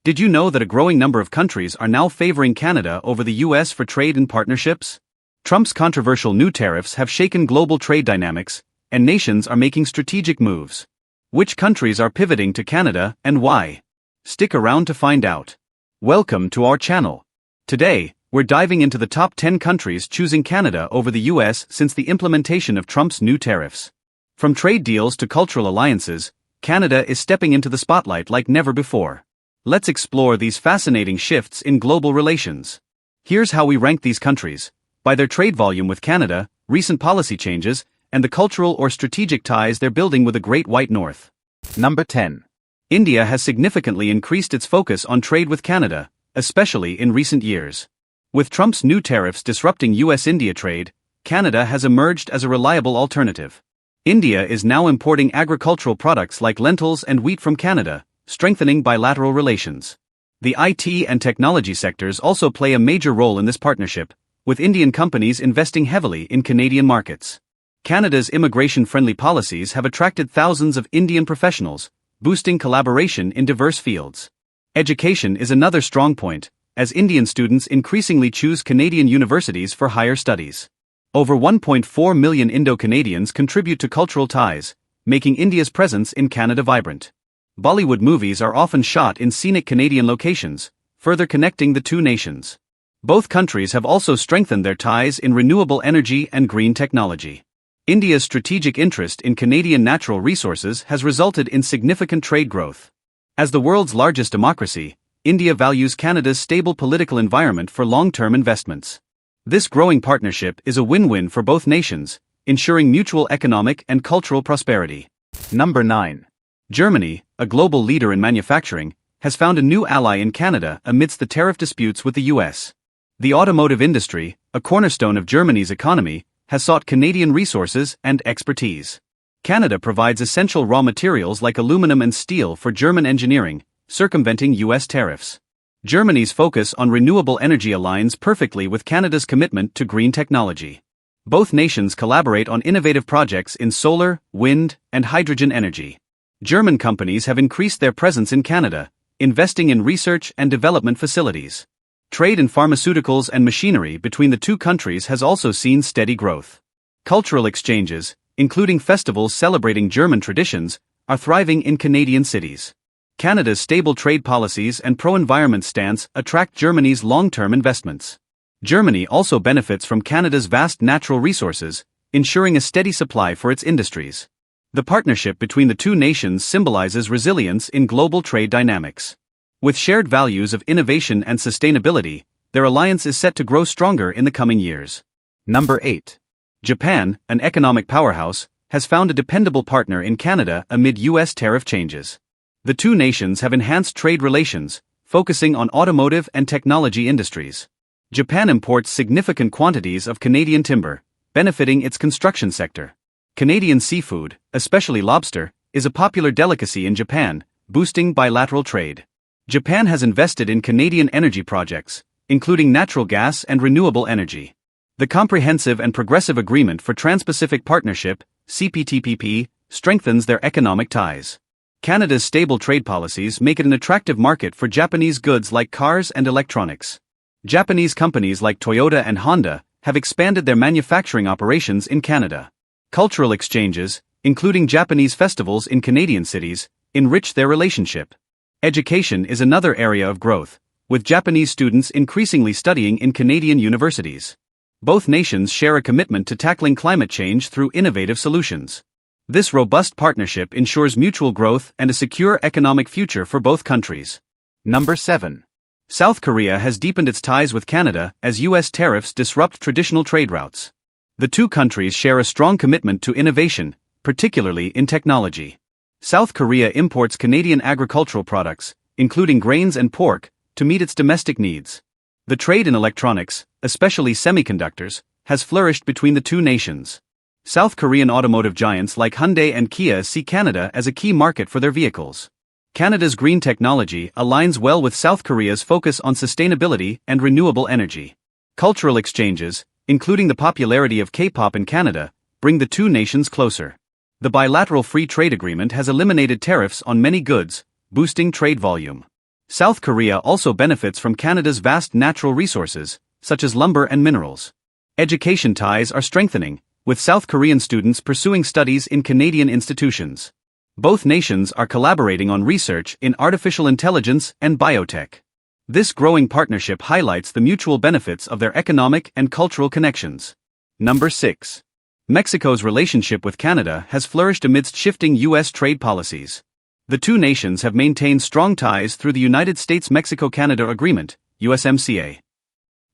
Did you know that a growing number of countries are now favoring Canada over the US for trade and partnerships? Trump's controversial new tariffs have shaken global trade dynamics, and nations are making strategic moves. Which countries are pivoting to Canada and why? Stick around to find out. Welcome to our channel. Today, we're diving into the top 10 countries choosing Canada over the US since the implementation of Trump's new tariffs. From trade deals to cultural alliances, Canada is stepping into the spotlight like never before. Let's explore these fascinating shifts in global relations. Here's how we rank these countries: by their trade volume with Canada, recent policy changes, and the cultural or strategic ties they're building with the Great White North. Number 10. India has significantly increased its focus on trade with Canada, especially in recent years. With Trump's new tariffs disrupting US-India trade, Canada has emerged as a reliable alternative. India is now importing agricultural products like lentils and wheat from Canada, strengthening bilateral relations. The IT and technology sectors also play a major role in this partnership, with Indian companies investing heavily in Canadian markets. Canada's immigration-friendly policies have attracted thousands of Indian professionals, boosting collaboration in diverse fields. Education is another strong point, as Indian students increasingly choose Canadian universities for higher studies. Over 1.4 million Indo-Canadians contribute to cultural ties, making India's presence in Canada vibrant. Bollywood movies are often shot in scenic Canadian locations, further connecting the two nations. Both countries have also strengthened their ties in renewable energy and green technology. India's strategic interest in Canadian natural resources has resulted in significant trade growth. As the world's largest democracy, India values Canada's stable political environment for long-term investments. This growing partnership is a win-win for both nations, ensuring mutual economic and cultural prosperity. Number 9. Germany, a global leader in manufacturing, has found a new ally in Canada amidst the tariff disputes with the US. The automotive industry, a cornerstone of Germany's economy, has sought Canadian resources and expertise. Canada provides essential raw materials like aluminum and steel for German engineering, circumventing US tariffs. Germany's focus on renewable energy aligns perfectly with Canada's commitment to green technology. Both nations collaborate on innovative projects in solar, wind, and hydrogen energy. German companies have increased their presence in Canada, investing in research and development facilities. Trade in pharmaceuticals and machinery between the two countries has also seen steady growth. Cultural exchanges, including festivals celebrating German traditions, are thriving in Canadian cities. Canada's stable trade policies and pro-environment stance attract Germany's long-term investments. Germany also benefits from Canada's vast natural resources, ensuring a steady supply for its industries. The partnership between the two nations symbolizes resilience in global trade dynamics. With shared values of innovation and sustainability, their alliance is set to grow stronger in the coming years. Number 8. Japan, an economic powerhouse, has found a dependable partner in Canada amid US tariff changes. The two nations have enhanced trade relations, focusing on automotive and technology industries. Japan imports significant quantities of Canadian timber, benefiting its construction sector. Canadian seafood, especially lobster, is a popular delicacy in Japan, boosting bilateral trade. Japan has invested in Canadian energy projects, including natural gas and renewable energy. The Comprehensive and Progressive Agreement for Trans-Pacific Partnership, CPTPP, strengthens their economic ties. Canada's stable trade policies make it an attractive market for Japanese goods like cars and electronics. Japanese companies like Toyota and Honda have expanded their manufacturing operations in Canada. Cultural exchanges, including Japanese festivals in Canadian cities, enrich their relationship. Education is another area of growth, with Japanese students increasingly studying in Canadian universities. Both nations share a commitment to tackling climate change through innovative solutions. This robust partnership ensures mutual growth and a secure economic future for both countries. Number 7. South Korea has deepened its ties with Canada as US tariffs disrupt traditional trade routes. The two countries share a strong commitment to innovation, particularly in technology. South Korea imports Canadian agricultural products, including grains and pork, to meet its domestic needs. The trade in electronics, especially semiconductors, has flourished between the two nations. South Korean automotive giants like Hyundai and Kia see Canada as a key market for their vehicles. Canada's green technology aligns well with South Korea's focus on sustainability and renewable energy. Cultural exchanges, including the popularity of K-pop in Canada, bring the two nations closer. The bilateral free trade agreement has eliminated tariffs on many goods, boosting trade volume. South Korea also benefits from Canada's vast natural resources, such as lumber and minerals. Education ties are strengthening, with South Korean students pursuing studies in Canadian institutions. Both nations are collaborating on research in artificial intelligence and biotech. This growing partnership highlights the mutual benefits of their economic and cultural connections. Number 6. Mexico's relationship with Canada has flourished amidst shifting U.S. trade policies. The two nations have maintained strong ties through the United States-Mexico-Canada Agreement, USMCA.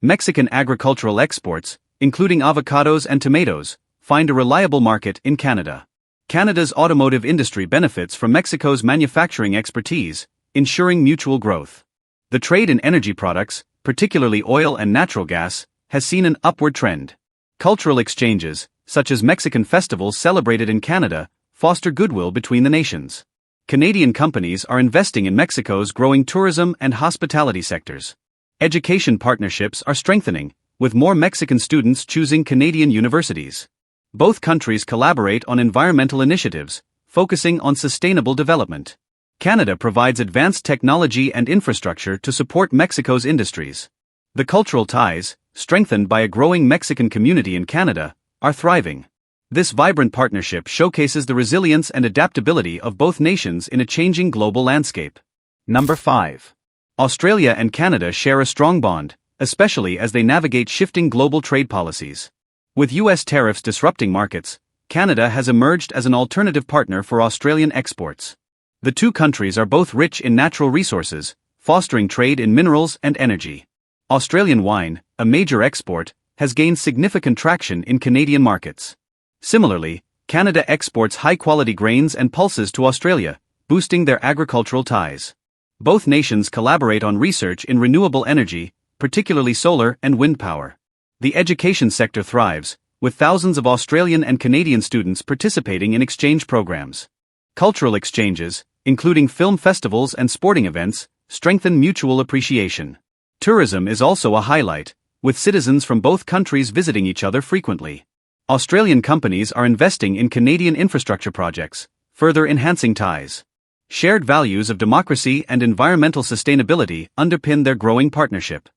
Mexican agricultural exports, including avocados and tomatoes, find a reliable market in Canada. Canada's automotive industry benefits from Mexico's manufacturing expertise, ensuring mutual growth. The trade in energy products, particularly oil and natural gas, has seen an upward trend. Cultural exchanges, such as Mexican festivals celebrated in Canada, foster goodwill between the nations. Canadian companies are investing in Mexico's growing tourism and hospitality sectors. Education partnerships are strengthening, with more Mexican students choosing Canadian universities. Both countries collaborate on environmental initiatives, focusing on sustainable development. Canada provides advanced technology and infrastructure to support Mexico's industries. The cultural ties, strengthened by a growing Mexican community in Canada, are thriving. This vibrant partnership showcases the resilience and adaptability of both nations in a changing global landscape. Number 5. Australia and Canada share a strong bond, especially as they navigate shifting global trade policies. With U.S. tariffs disrupting markets, Canada has emerged as an alternative partner for Australian exports. The two countries are both rich in natural resources, fostering trade in minerals and energy. Australian wine, a major export, has gained significant traction in Canadian markets. Similarly, Canada exports high-quality grains and pulses to Australia, boosting their agricultural ties. Both nations collaborate on research in renewable energy, particularly solar and wind power. The education sector thrives, with thousands of Australian and Canadian students participating in exchange programs. Cultural exchanges, including film festivals and sporting events, strengthen mutual appreciation. Tourism is also a highlight, with citizens from both countries visiting each other frequently. Australian companies are investing in Canadian infrastructure projects, further enhancing ties. Shared values of democracy and environmental sustainability underpin their growing partnership.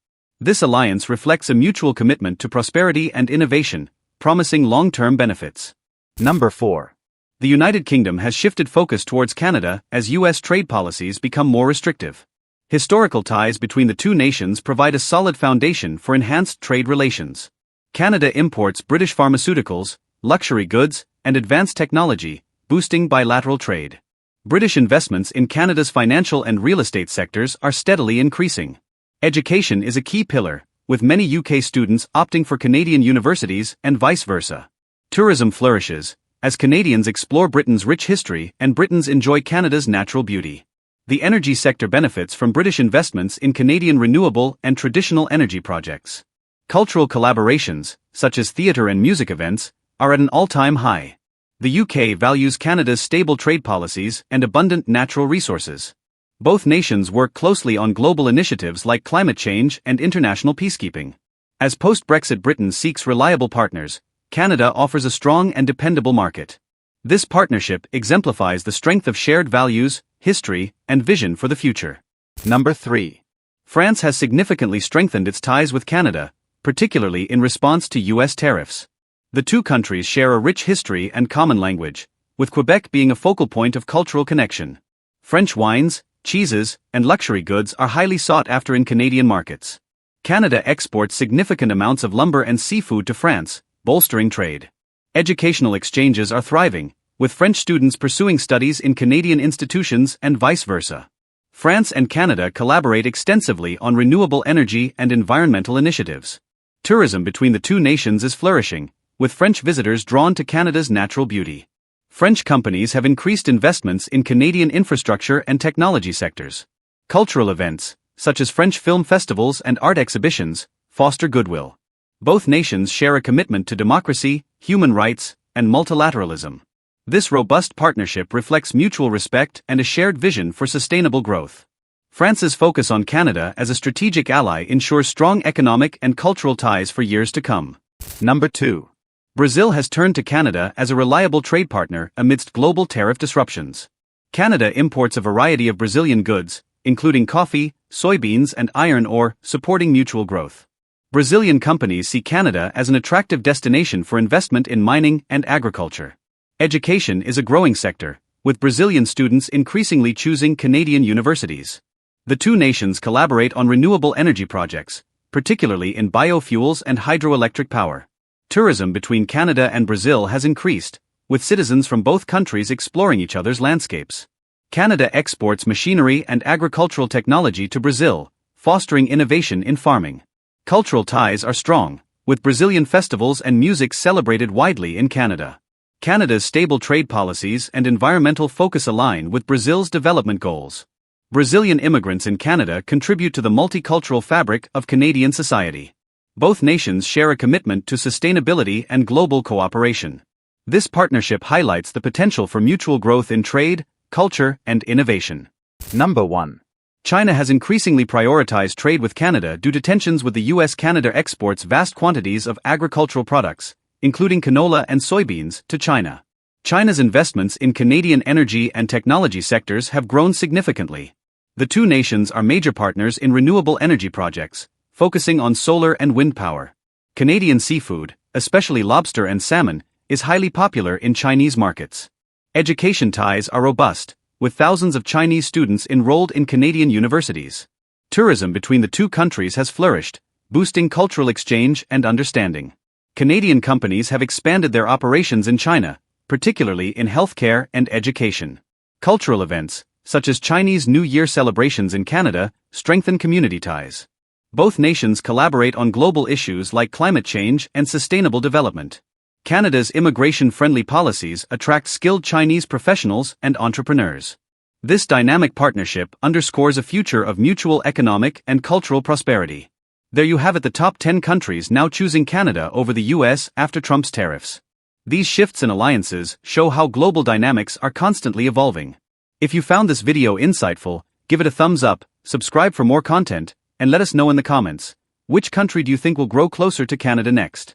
This alliance reflects a mutual commitment to prosperity and innovation, promising long-term benefits. Number 4. The United Kingdom has shifted focus towards Canada as U.S. trade policies become more restrictive. Historical ties between the two nations provide a solid foundation for enhanced trade relations. Canada imports British pharmaceuticals, luxury goods, and advanced technology, boosting bilateral trade. British investments in Canada's financial and real estate sectors are steadily increasing. Education is a key pillar, with many UK students opting for Canadian universities and vice versa. Tourism flourishes, as Canadians explore Britain's rich history and Britons enjoy Canada's natural beauty. The energy sector benefits from British investments in Canadian renewable and traditional energy projects. Cultural collaborations, such as theatre and music events, are at an all-time high. The UK values Canada's stable trade policies and abundant natural resources. Both nations work closely on global initiatives like climate change and international peacekeeping. As post-Brexit Britain seeks reliable partners, Canada offers a strong and dependable market. This partnership exemplifies the strength of shared values, history, and vision for the future. Number 3. France has significantly strengthened its ties with Canada, particularly in response to U.S. tariffs. The two countries share a rich history and common language, with Quebec being a focal point of cultural connection. French wines, cheeses, and luxury goods are highly sought after in Canadian markets. Canada exports significant amounts of lumber and seafood to France, bolstering trade. Educational exchanges are thriving, with French students pursuing studies in Canadian institutions and vice versa. France and Canada collaborate extensively on renewable energy and environmental initiatives. Tourism between the two nations is flourishing, with French visitors drawn to Canada's natural beauty. French companies have increased investments in Canadian infrastructure and technology sectors. Cultural events, such as French film festivals and art exhibitions, foster goodwill. Both nations share a commitment to democracy, human rights, and multilateralism. This robust partnership reflects mutual respect and a shared vision for sustainable growth. France's focus on Canada as a strategic ally ensures strong economic and cultural ties for years to come. Number 2. Brazil has turned to Canada as a reliable trade partner amidst global tariff disruptions. Canada imports a variety of Brazilian goods, including coffee, soybeans, and iron ore, supporting mutual growth. Brazilian companies see Canada as an attractive destination for investment in mining and agriculture. Education is a growing sector, with Brazilian students increasingly choosing Canadian universities. The two nations collaborate on renewable energy projects, particularly in biofuels and hydroelectric power. Tourism between Canada and Brazil has increased, with citizens from both countries exploring each other's landscapes. Canada exports machinery and agricultural technology to Brazil, fostering innovation in farming. Cultural ties are strong, with Brazilian festivals and music celebrated widely in Canada. Canada's stable trade policies and environmental focus align with Brazil's development goals. Brazilian immigrants in Canada contribute to the multicultural fabric of Canadian society. Both nations share a commitment to sustainability and global cooperation. This partnership highlights the potential for mutual growth in trade, culture, and innovation. Number 1. China has increasingly prioritized trade with Canada due to tensions with the U.S. Canada exports vast quantities of agricultural products, including canola and soybeans, to China. China's investments in Canadian energy and technology sectors have grown significantly. The two nations are major partners in renewable energy projects, focusing on solar and wind power. Canadian seafood, especially lobster and salmon, is highly popular in Chinese markets. Education ties are robust, with thousands of Chinese students enrolled in Canadian universities. Tourism between the two countries has flourished, boosting cultural exchange and understanding. Canadian companies have expanded their operations in China, particularly in healthcare and education. Cultural events, such as Chinese New Year celebrations in Canada, strengthen community ties. Both nations collaborate on global issues like climate change and sustainable development. Canada's immigration-friendly policies attract skilled Chinese professionals and entrepreneurs. This dynamic partnership underscores a future of mutual economic and cultural prosperity. There you have it, the top 10 countries now choosing Canada over the US after Trump's tariffs. These shifts in alliances show how global dynamics are constantly evolving. If you found this video insightful, give it a thumbs up, subscribe for more content, and let us know in the comments, which country do you think will grow closer to Canada next?